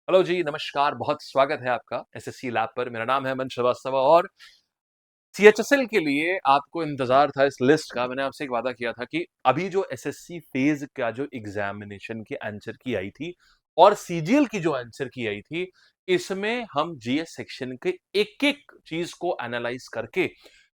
Hello जी, नमस्कार, बहुत स्वागत है आपका एसएससी लैब पर। मेरा नाम है अमन श्रीवास्तव और सीएचएसएल के लिए आपको इंतजार था इस लिस्ट का। मैंने आपसे एक वादा किया था कि अभी जो एसएससी फेज का जो एग्जामिनेशन की आंसर की आई थी और सीजीएल की जो आंसर की आई थी, इसमें हम जीएस सेक्शन के एक-एक चीज को एनालाइज करके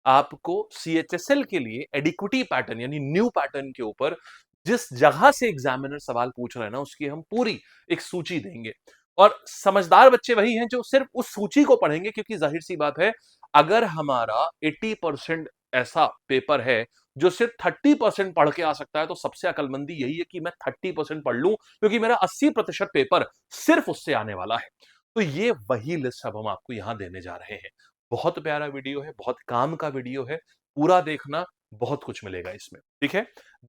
आपको सीएचएसएल के लिए एडिक्विटी पैटर्न यानी न्यू पैटर्न के ऊपर जिस जगह से एग्जामिनर सवाल पूछ रहे हैं ना, उसकी हम पूरी एक सूची देंगे। और समझदार बच्चे वही हैं जो सिर्फ उस सूची को पढ़ेंगे, क्योंकि जाहिर सी बात है, अगर हमारा 80% ऐसा पेपर है जो सिर्फ 30% पढ़ के आ सकता है, तो सबसे अकलमंदी यही है कि मैं 30% पढ़ लूं, क्योंकि मेरा 80% पेपर सिर्फ उससे आने वाला है। तो ये वही लिस्ट अब हम आपको यहां देने जा रहे हैं। बहुत प्यारा वीडियो है, बहुत काम का वीडियो है, पूरा देखना, बहुत कुछ मिलेगा इसमें। ठीक है,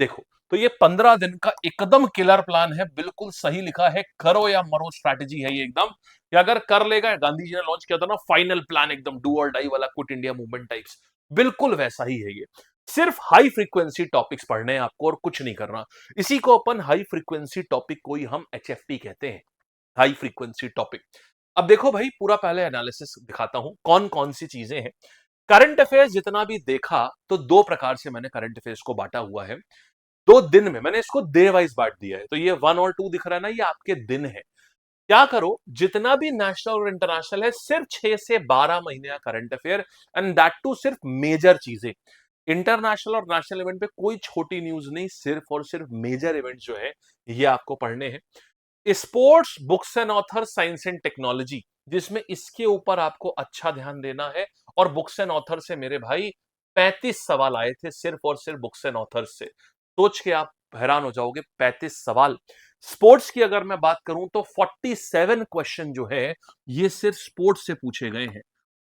देखो, तो ये 15 दिन का एकदम किलर प्लान है, बिल्कुल सही लिखा है, करो या मरो स्ट्रैटेजी है ये एकदम। कि अगर कर लेगा, गांधी जी ने लॉन्च किया था ना फाइनल प्लान, एकदम डू और डाई वाला, क्विट इंडिया मूवमेंट टाइप्स, बिल्कुल वैसा ही है ये। सिर्फ हाई फ्रीक्वेंसी टॉपिक्स पढ़ने हैं आपको और कुछ नहीं करना। इसी को अपन हाई फ्रीक्वेंसी टॉपिक को ही हम एचएफटी कहते हैं, हाई फ्रीक्वेंसी टॉपिक। अब देखो भाई, पूरा पहले एनालिसिस दिखाता हूं कौन कौन सी चीजें हैं। करंट अफेयर्स जितना भी देखा, तो दो प्रकार से मैंने करंट अफेयर्स को बांटा हुआ है। 2 दिन में मैंने इसको डे वाइज बांट दिया है। तो ये 1 और 2 दिख रहा है ना, ये आपके दिन है। क्या करो, जितना भी नेशनल और इंटरनेशनल है, सिर्फ 6 से 12 महीने का current affair, and that too सिर्फ मेजर चीजें। इंटरनेशनल और नेशनल इवेंट पे कोई छोटी न्यूज नहीं, सिर्फ और सिर्फ मेजर इवेंट जो है ये आपको पढ़ने हैं। Sports books and author science and technology, जिसमें इसके ऊपर आपको अच्छा ध्यान देना है। और बुक्स एंड ऑथर से मेरे भाई 35 सवाल आए थे, सिर्फ और सिर्फ बुक्स एंड ऑथर से। सोच के आप हैरान हो जाओगे, 35 सवाल। स्पोर्ट्स की अगर मैं बात करूं तो 47 क्वेश्चन जो है ये सिर्फ स्पोर्ट्स से पूछे गए हैं।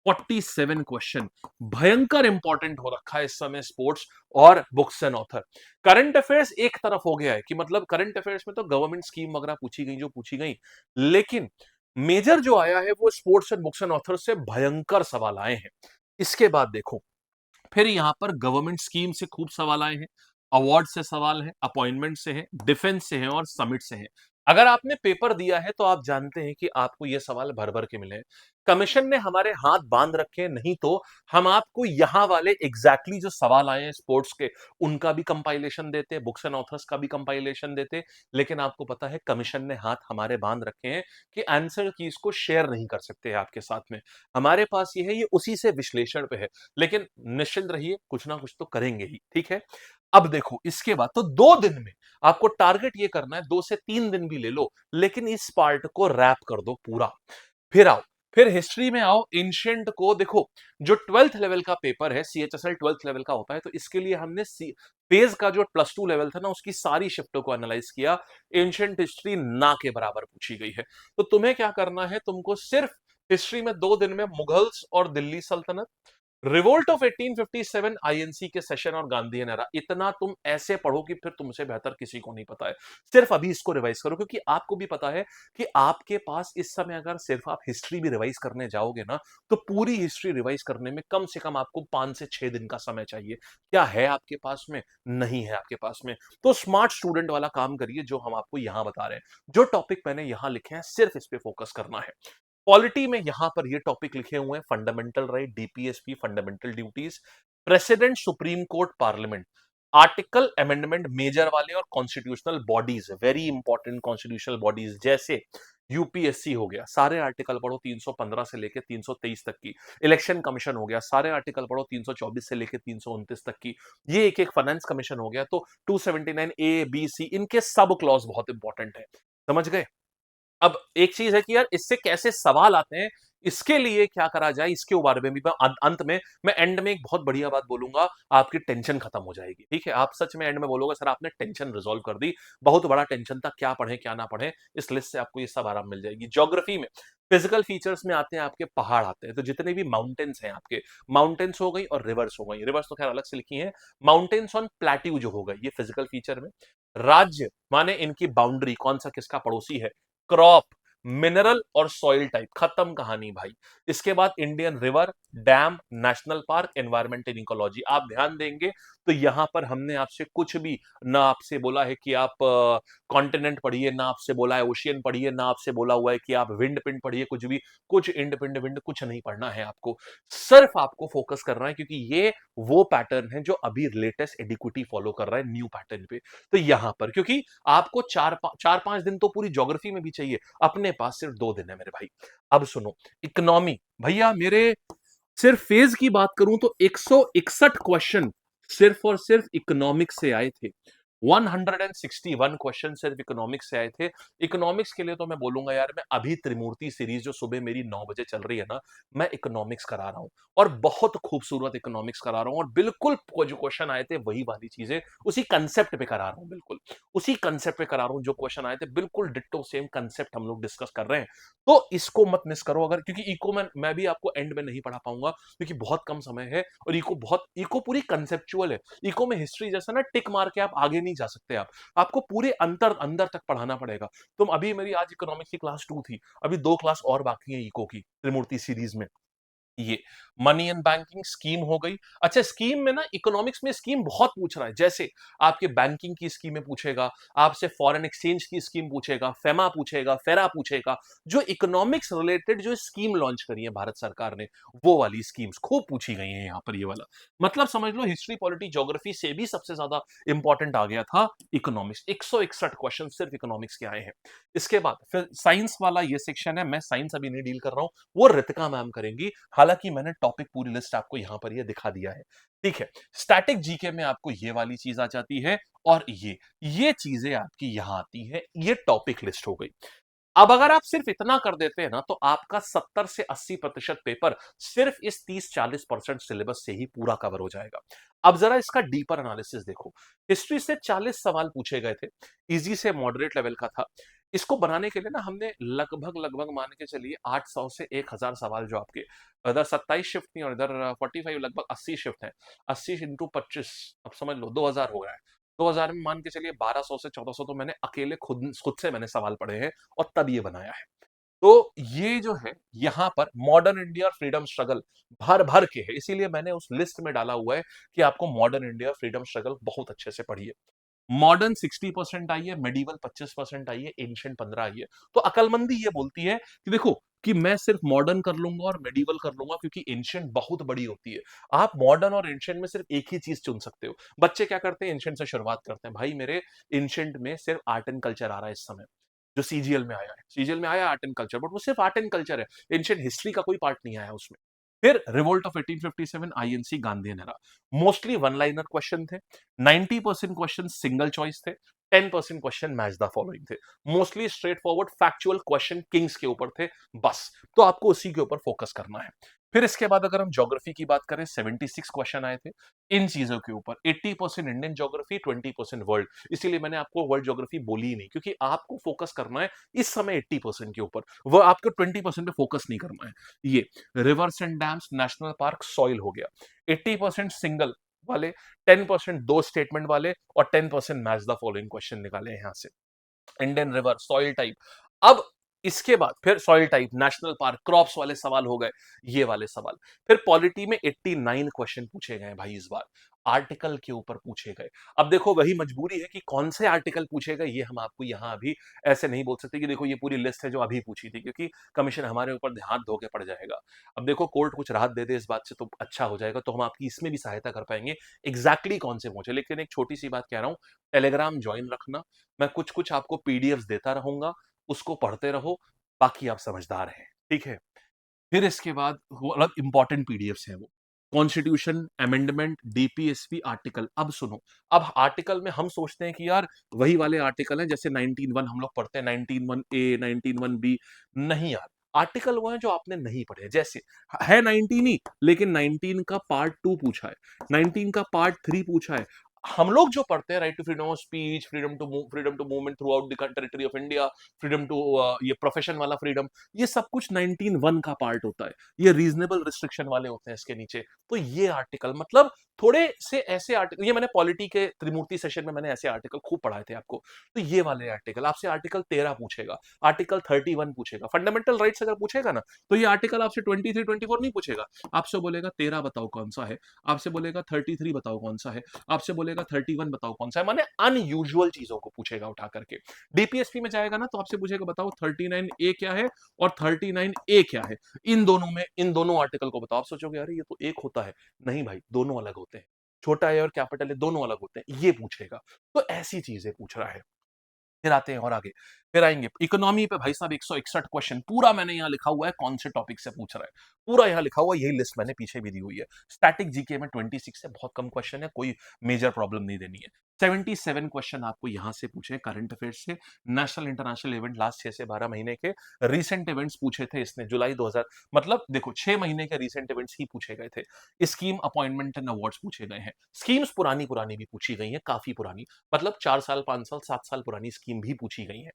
47 क्वेश्चन, भयंकर इंपॉर्टेंट हो रखा है इस समय स्पोर्ट्स और books and author. Current affairs एक तरफ हो गया है कि मतलब करंट अफेयर्स में तो गवर्नमेंट स्कीम वगैरह पूछी गई जो पूछी गई, लेकिन मेजर जो आया है वो sports and books and author से भयंकर सवाल आए हैं। इसके बाद देखो, फिर यहां पर गवर्नमेंट स्कीम से खूब सवाल आए हैं, अवार्ड से सवाल है, अपॉइंटमेंट से है, डिफेंस से है और समिट से है। अगर आपने पेपर दिया है तो आप जानते हैं कि आपको ये सवाल भर भर के मिले हैं। कमीशन ने हमारे हाथ बांध रखे हैं, नहीं तो हम आपको यहां वाले एग्जैक्टली जो सवाल आए हैं स्पोर्ट्स के, उनका भी कंपाइलेशन देते, बुक्स एंड ऑथर्स का भी कंपाइलेशन देते। लेकिन आपको पता है कमीशन ने हाथ हमारे बांध रखे हैं कि आंसर की इसको शेयर नहीं कर सकते हैं आपके साथ में। हमारे पास ये है, ये उसी से विश्लेषण पे है। लेकिन निश्चिंत रहिए, कुछ ना कुछ तो करेंगे ही। ठीक है, अब देखो, इसके बाद तो 2 दिन में आपको टारगेट ये करना है, 2 से 3 दिन भी ले लो, लेकिन इस पार्ट को रैप कर दो पूरा। फिर आओ, फिर हिस्ट्री में आओ, एंशियंट को देखो। जो 12th लेवल का पेपर है, सीएचएसएल 12th लेवल का होता है, तो इसके लिए हमने पेज का जो +2 लेवल था ना, उसकी सारी शिफ्टों को एनालाइज किया। एंशियंट हिस्ट्री ना के बराबर पूछी गई है। तो तुम्हें क्या करना है, तुमको सिर्फ हिस्ट्री में 2 दिन में मुगल्स और दिल्ली सल्तनत, रिवोल्ट ऑफ 1857, आईएनसी के सेशन और गांधीयन एरा, इतना तुम ऐसे पढ़ो कि फिर तुमसे बेहतर किसी को नहीं पता है। सिर्फ अभी इसको रिवाइज करो, क्योंकि आपको भी पता है कि आपके पास इस समय अगर सिर्फ आप हिस्ट्री भी रिवाइज करने जाओगे ना, तो पूरी हिस्ट्री रिवाइज करने में कम से कम आपको 5 से 6 दिन का समय चाहिए। क्या है आपके पास में? नहीं है आपके पास में। तो स्मार्ट स्टूडेंट वाला काम करिए जो हम आपको यहां बता रहे हैं। जो टॉपिक मैंने यहां लिखे हैं, सिर्फ इस पे फोकस करना है। पॉलिटी में यहां पर ये टॉपिक लिखे हुए हैं, fundamental right, DPSP, fundamental duties, president, supreme court, parliament, article amendment, major वाले, और constitutional bodies, very important constitutional bodies, जैसे यूपीएससी हो गया, सारे आर्टिकल पढ़ो 315 से लेकर 323 तक की। इलेक्शन कमीशन हो गया, सारे आर्टिकल पढ़ो 324 से लेकर 329 तक की। ये एक एक फाइनेंस कमीशन हो गया, तो 279 ए बी सी, इनके सब क्लॉज बहुत इंपॉर्टेंट है। समझ गए? अब एक चीज है कि यार इससे कैसे सवाल आते हैं, इसके लिए क्या करा जाए, इसके बारे में भी मैं अंत में, मैं एंड में एक बहुत बढ़िया बात बोलूंगा, आपकी टेंशन खत्म हो जाएगी। ठीक है, आप सच में एंड में बोलोगे सर आपने टेंशन रिजॉल्व कर दी, बहुत बड़ा टेंशन था, क्या पढ़े क्या ना पढ़े। इस लिस्ट से आपको ये सब आराम मिल जाएगी। ज्योग्राफी में फिजिकल फीचर्स में आते हैं आपके पहाड़ आते हैं, तो जितने भी माउंटेन्स हैं आपके, माउंटेन्स हो गई और रिवर्स हो गई। रिवर्स तो खैर अलग से लिखी है, माउंटेन्स ऑन प्लेट्यू जो हो गई, ये फिजिकल फीचर में। राज्य माने इनकी बाउंड्री, कौन सा किसका पड़ोसी है। क्रॉप मिनरल और सॉइल टाइप, खत्म कहानी भाई। इसके बाद Indian river, dam, national park, environment and ecology. आप ध्यान देंगे तो यहां पर हमने आपसे कुछ भी ना आपसे बोला है कि आप कॉन्टिनेंट पढ़िए, ना आपसे बोला है ओशियन पढ़िए, ना आपसे बोला हुआ है कि आप विंड पिंड पढ़िए, कुछ भी, कुछ इंड पिंड विंड कुछ नहीं पढ़ना है आपको। सिर्फ आपको फोकस करना है, क्योंकि ये वो पैटर्न है जो अभी लेटेस्ट एडिक्विटी फॉलो कर रहा है, न्यू पैटर्न पे। तो यहां पर क्योंकि आपको चार पांच दिन तो पूरी ज्योग्राफी में भी चाहिए, अपने पास सिर्फ 2 दिन है मेरे भाई। अब सुनो, इकोनॉमी भैया मेरे, सिर्फ फेज की बात करूं तो 161 क्वेश्चन सिर्फ और सिर्फ इकोनॉमिक्स से आए थे। 161 क्वेश्चन सिर्फ इकोनॉमिक्स से आए थे। इकोनॉमिक्स के लिए तो मैं बोलूंगा यार, मैं अभी त्रिमूर्ति सीरीज जो सुबह मेरी 9 बजे चल रही है ना, मैं इकोनॉमिक्स करा रहा हूं, और बहुत खूबसूरत इकोनॉमिक्स करा रहा हूं, और बिल्कुल जो क्वेश्चन आए थे वही वाली चीजें उसी कंसेप्ट पे करा रहा हूं, बिल्कुल उसी कंसेप्ट पे करा रहा हूं। जो क्वेश्चन आए थे बिल्कुल डिट्टो सेम कंसेप्ट हम लोग डिस्कस कर रहे हैं। तो इसको मत मिस करो, अगर, क्योंकि इको मैं भी आपको एंड में नहीं पढ़ा पाऊंगा, क्योंकि बहुत कम समय है, और इको पूरी कंसेप्चुअल है। इको में हिस्ट्री जैसा ना टिक मार के आप आगे नहीं जा सकते। आपको पूरे अंतर अंदर तक पढ़ाना पड़ेगा। तुम अभी, मेरी आज इकोनॉमिक्स की क्लास 2 थी, अभी 2 क्लास और बाकी है इको की त्रिमूर्ति सीरीज में। ये मनी एंड बैंकिंग स्कीम हो गई। अच्छा, स्कीम में ना, इकोनॉमिक्स में स्कीम बहुत पूछ रहा है, जैसे आपके बैंकिंग की स्कीमें पूछेगा, आपसे फॉरेन एक्सचेंज की स्कीम पूछेगा, फेमा पूछेगा, फेरा पूछेगा। जो इकोनॉमिक्स रिलेटेड जो स्कीम लॉन्च करी है भारत सरकार ने, वो वाली स्कीम्स खूब पूछी गई है यहाँ पर। ये वाला मतलब समझ लो, हिस्ट्री पॉलिटी ज्योग्राफी से भी सबसे ज्यादा इंपॉर्टेंट आ गया था इकोनॉमिक्स। 161 क्वेश्चन सिर्फ इकोनॉमिक्स के आए हैं। इसके बाद फिर साइंस वाला ये सेक्शन है, मैं साइंस अभी नहीं डील कर रहा हूं, वो रितिका मैम करेंगी। हालांकि मैंने टॉपिक पूरी लिस्ट आपको यहां पर ये दिखा दिया है, ठीक है। स्टैटिक जीके में आपको ये वाली चीज आ जाती है, और ये चीजें आपकी यहां आती है। ये टॉपिक लिस्ट हो गई। अब अगर आप सिर्फ इतना कर देते हैं ना, तो आपका 70 से 80% पेपर सिर्फ इस 30-40% सिलेबस से ही पूरा कवर हो जाएगा। अब जरा इसका डीपर एनालिसिस देखो। हिस्ट्री से 40 सवाल पूछे गए थे, इजी से मॉडरेट लेवल का था। इसको बनाने के लिए ना हमने लगभग लगभग मान के चलिए 800 से 1000 सवाल, जो आपके इधर 27 शिफ्ट थी और इधर 45, लगभग 80 शिफ्ट है। 80 इंटू 25, अब समझ लो 2000 हो गया है। 2000 में मान के चलिए 1200 से 1400 तो मैंने अकेले खुद से मैंने सवाल पढ़े हैं, और तब ये बनाया है। तो ये जो है यहां पर मॉडर्न इंडिया और फ्रीडम स्ट्रगल भर भर के है, इसीलिए मैंने उस लिस्ट में डाला हुआ है कि आपको मॉडर्न इंडिया और फ्रीडम स्ट्रगल बहुत अच्छे से पढ़िए। मॉडर्न 60% आई है, मेडिवल 25% आई है, एंशिएंट 15 आई है। तो अकलमंदी ये बोलती है कि देखो, कि मैं सिर्फ मॉडर्न कर लूंगा और मेडिवल कर लूंगा, क्योंकि एंशिएंट बहुत बड़ी होती है। आप मॉडर्न और एंशिएंट में सिर्फ एक ही चीज चुन सकते हो। बच्चे क्या करते हैं, एंशिएंट से शुरुआत करते हैं, भाई मेरे एंशिएंट में सिर्फ आर्ट एंड कल्चर आ रहा है इस समय, जो सीजीएल में आया है। सीजीएल में आया आर्ट एंड कल्चर, बट वो सिर्फ आर्ट एंड कल्चर है, एंशिएंट हिस्ट्री का कोई पार्ट नहीं आया उसमें। फिर revolt of 1857, INC, Gandhi era, mostly one liner question थे। 90% क्वेश्चन सिंगल चॉइस थे। 10% क्वेश्चन मैच द फॉलोइंग थे। Mostly straight forward factual question Kings के ऊपर थे, बस। तो आपको उसी के ऊपर फोकस करना है। फिर इसके बाद अगर हम ज्योग्राफी की बात करें, 76 क्वेश्चन आए थे इन चीजों के ऊपर। 80% इंडियन ज्योग्राफी, 20% वर्ल्ड। इसीलिए मैंने आपको वर्ल्ड ज्योग्राफी बोली ही नहीं, क्योंकि आपको फोकस करना है इस समय 80% के ऊपर, वो आपको 20% पे फोकस नहीं करना है। ये reverse and dams, national park, soil हो गया। 80% सिंगल वाले, 10% दो स्टेटमेंट वाले, और 10% मैच द फॉलोइंग क्वेश्चन निकाले यहां से। Indian river, soil type. अब इसके बाद फिर soil type, national park, crops वाले सवाल हो गए, ये वाले सवाल। फिर पॉलिटी में 89 क्वेश्चन पूछे गए भाई इस बार, आर्टिकल के ऊपर पूछे गए। अब देखो, वही मजबूरी है कि कौन से आर्टिकल पूछे गए, ये हम आपको यहां अभी ऐसे नहीं बोल सकते कि देखो ये पूरी लिस्ट है जो अभी पूछी थी, क्योंकि कमीशन हमारे ऊपर हाथ धो के पड़ जाएगा। अब देखो, कोर्ट कुछ राहत दे दे इस बात से तो अच्छा हो जाएगा, तो हम आपकी इसमें भी सहायता कर पाएंगे एग्जैक्टली कौन से पूछे। लेकिन एक छोटी सी बात कह रहा हूं, टेलीग्राम ज्वाइन रखना, मैं कुछ कुछ आपको पीडीएफ देता रहूंगा, उसको पढ़ते रहो, बाकी आप समझदार हैं, ठीक है। फिर इसके बाद वो अलग इंपॉर्टेंट पीडीएफ्स हैं, वो कॉन्स्टिट्यूशन अमेंडमेंट, डीपीएसपी, आर्टिकल। अब सुनो, अब आर्टिकल में हम सोचते हैं कि यार वही वाले आर्टिकल हैं जैसे 19(1) हम लोग पढ़ते हैं, 19(1)A, 19(1)B। नहीं यार, आर्टिकल वो है जो आपने नहीं पढ़े, जैसे है 19 ही, लेकिन 19 का पार्ट 2 पूछा है, 19 का पार्ट 3 पूछा है, हम लोग जो पढ़ते हैं right to freedom of speech, freedom to movement throughout the territory of India, freedom to ये प्रोफेशन वाला फ्रीडम, ये सब कुछ 19(1) का पार्ट होता है। ये रीजनेबल रिस्ट्रिक्शन वाले होते हैं इसके नीचे। तो ये आर्टिकल मतलब थोड़े से ऐसे आर्टिकल, ये मैंने पॉलिटी के त्रिमूर्ति सेशन में मैंने ऐसे आर्टिकल खूब पढ़ाए थे आपको। तो ये वाले आर्टिकल आपसे आर्टिकल 13 पूछेगा, आर्टिकल 31 पूछेगा। फंडामेंटल राइट्स अगर पूछेगा ना तो ये आर्टिकल आपसे 23, 24 नहीं पूछेगा। आपसे बोलेगा 13 बताओ कौन सा है, आपसे बोलेगा 33 बताओ कौन सा है, आपसे बोलेगा 31 बताओ कौन सा है। माने अनयूजुअल चीजों को पूछेगा उठा करके। डीपीएसपी में जाएगा ना तो आपसे पूछेगा बताओ 39A क्या है और 39A क्या है, इन दोनों आर्टिकल को बताओ। आप सोचोगे अरे ये तो एक होता है, नहीं भाई दोनों अलग होते हैं, छोटा है और कैपिटल है दोनों अलग होते हैं, ये पूछेगा। तो ऐसी चीजें पूछ रहा है। फिर आते हैं और आगे, फिर आएंगे इकोनॉमी पे। भाई साहब 161 क्वेश्चन पूरा मैंने यहाँ लिखा हुआ है कौन से टॉपिक से पूछ रहा है, पूरा यहाँ लिखा हुआ है, यही लिस्ट मैंने पीछे भी दी हुई है। स्टैटिक जीके में 26 से बहुत कम क्वेश्चन है, कोई मेजर प्रॉब्लम नहीं देनी है। 77 क्वेश्चन आपको यहां से पूछे करंट अफेयर्स से, नेशनल इंटरनेशनल इवेंट लास्ट 6 से 12 महीने के, रिसेंट इवेंट्स पूछे थे इसने जुलाई 2000, मतलब देखो 6 महीने के रिसेंट इवेंट्स ही पूछे गए थे। स्कीम अपॉइंटमेंट एंड अवार्ड्स पूछे गए हैं। स्कीम्स पुरानी पुरानी भी पूछी गई है, काफी पुरानी, मतलब 4 साल 5 साल 7 साल पुरानी स्कीम भी पूछी गई है।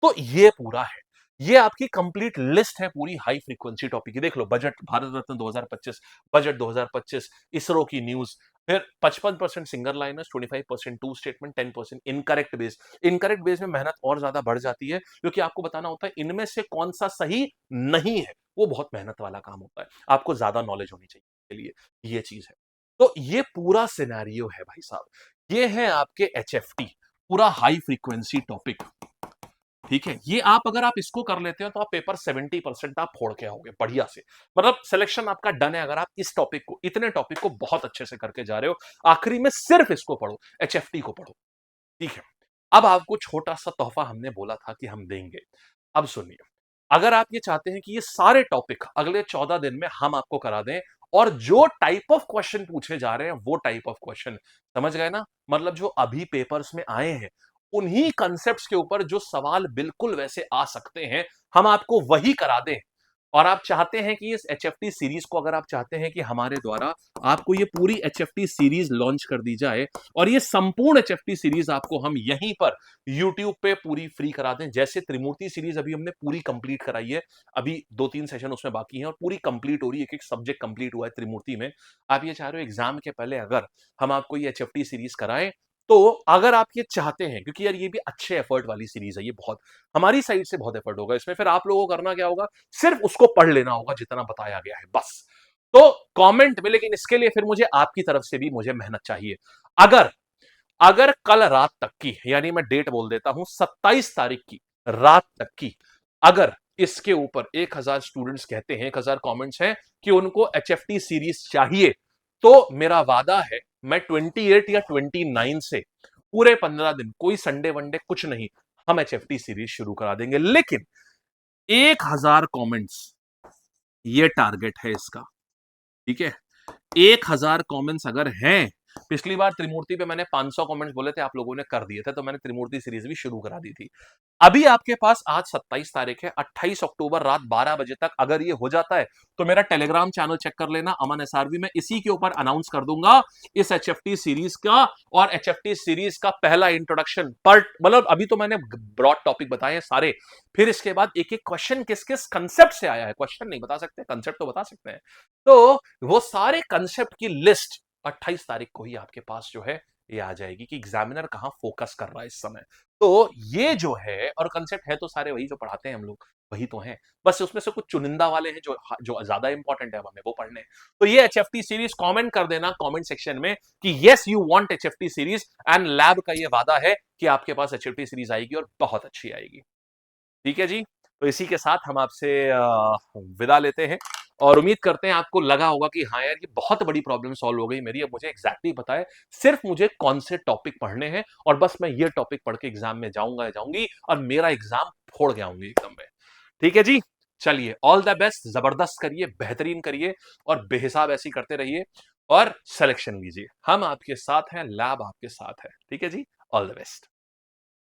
तो ये पूरा है, ये आपकी कंप्लीट लिस्ट है पूरी हाई फ्रीक्वेंसी टॉपिक की। देख लो बजट, भारत रत्न 2025, बजट 2025, इसरो की न्यूज, फिर 55% single liners, 25% two statement, 10% incorrect base. Incorrect base में मेहनत और ज्यादा बढ़ जाती है क्योंकि आपको बताना होता है इनमें से कौन सा सही नहीं है, वो बहुत मेहनत वाला काम होता है, आपको ज्यादा नॉलेज होनी चाहिए इसके लिए, ये चीज है। तो ये पूरा सिनेरियो है भाई साहब, ये है आपके HFT, पूरा हाई फ्रीक्वेंसी टॉपिक। ठीक है, ये आप अगर आप इसको कर लेते हो तो आप पेपर 70% आप फोड़ के आओगे बढ़िया से, मतलब सिलेक्शन आपका डन है अगर आप इस टॉपिक को, इतने टॉपिक को बहुत अच्छे से करके जा रहे हो। आखिरी में सिर्फ इसको पढ़ो, HFT को पढ़ो। ठीक है, अब आपको छोटा सा तोहफा हमने बोला था कि हम देंगे। अब सुनिए, अगर आप ये चाहते हैं कि ये सारे टॉपिक अगले 14 दिन में हम आपको करा दें और जो टाइप ऑफ क्वेश्चन पूछे जा रहे हैं वो टाइप ऑफ क्वेश्चन, समझ गए ना, मतलब जो अभी पेपर्स में आए हैं उन्हीं कंसेप्ट्स के ऊपर जो सवाल बिल्कुल वैसे आ सकते हैं हम आपको वही करा दें। और आप चाहते हैं कि इस HFT सीरीज को, अगर आप चाहते हैं कि हमारे द्वारा आपको ये पूरी HFT सीरीज लॉन्च कर दी जाए और ये संपूर्ण HFT सीरीज आपको हम यहीं पर YouTube पे पूरी फ्री करा दें, जैसे त्रिमूर्ति सीरीज अभी हमने पूरी कंप्लीट कराई है, अभी 2-3 सेशन उसमें बाकी हैं और पूरी कंप्लीट हो रही है, एक एक सब्जेक्ट कंप्लीट हुआ है त्रिमूर्ति में। आप ये चाह रहे हो एग्जाम के पहले अगर हम आपको ये HFT सीरीज कराएं, तो अगर आप ये चाहते हैं, क्योंकि यार ये भी अच्छे एफर्ट वाली सीरीज है, ये बहुत हमारी साइड से बहुत एफर्ट होगा इसमें, फिर आप लोगों को करना क्या होगा, सिर्फ उसको पढ़ लेना होगा जितना बताया गया है बस। तो कमेंट में, लेकिन इसके लिए फिर मुझे आपकी तरफ से भी मुझे मेहनत चाहिए। अगर अगर कल रात तक की, यानी मैं डेट बोल देता हूं 27 तारीख की रात तक की, अगर इसके ऊपर 1000 स्टूडेंट्स कहते हैं, 1000 कमेंट्स हैं कि उनको HFT सीरीज चाहिए, तो मेरा वादा है मैं 28 या 29 से पूरे 15 दिन, कोई संडे वनडे कुछ नहीं, हम HFT सीरीज शुरू करा देंगे। लेकिन 1000 कमेंट्स ये टारगेट है इसका। ठीक है, 1000 कमेंट्स अगर हैं, पिछली बार त्रिमूर्ति पे मैंने 500 कमेंट्स बोले थे, आप लोगों ने कर दिए थे, तो मैंने त्रिमूर्ति सीरीज भी शुरू करा दी थी। अभी आपके पास आज 27 तारीख है, 28 अक्टूबर रात 12 बजे तक अगर ये हो जाता है तो मेरा टेलीग्राम चैनल चेक कर लेना, अमन SRV में इसी के ऊपर अनाउंस कर दूंगा इस HFT सीरीज का, और HFT सीरीज का पहला इंट्रोडक्शन पर, मतलब अभी तो मैंने ब्रॉड टॉपिक बताए हैं सारे, फिर इसके बाद एक एक क्वेश्चन किस किस कंसेप्ट से आया है, क्वेश्चन नहीं बता सकते, कंसेप्ट तो बता सकते हैं, तो वो सारे कंसेप्ट की लिस्ट 28 तारीख को ही आपके पास जो है ये आ जाएगी कि एग्जामिनर कहां फोकस कर रहा है इस समय। तो ये जो है, और कंसेप्ट है तो सारे वही जो पढ़ाते हैं हम लोग, वही तो हैं, बस उसमें से कुछ चुनिंदा वाले हैं जो जो ज्यादा इंपॉर्टेंट है हमें वो पढ़ने। तो ये HFT सीरीज कमेंट कर देना कमेंट सेक्शन में कि yes you want HFT series, and lab का ये वादा है कि आपके पास HFT सीरीज आएगी और बहुत अच्छी आएगी। ठीक है जी, तो इसी के साथ हम आपसे विदा लेते हैं और उम्मीद करते हैं आपको लगा होगा कि हाँ यार ये बहुत बड़ी प्रॉब्लम सॉल्व हो गई मेरी, अब मुझे एग्जैक्टली पता है सिर्फ मुझे कौन से टॉपिक पढ़ने हैं और बस मैं ये टॉपिक पढ़ के एग्जाम में जाऊंगा या जाऊंगी और मेरा एग्जाम फोड़ के आऊंगी एकदम में। ठीक है जी, चलिए ऑल द बेस्ट, जबरदस्त करिए, बेहतरीन करिए और बेहिसाब ऐसी करते रहिए और सिलेक्शन लीजिए, हम आपके साथ हैं, लैब आपके साथ है। ठीक है जी, ऑल द बेस्ट।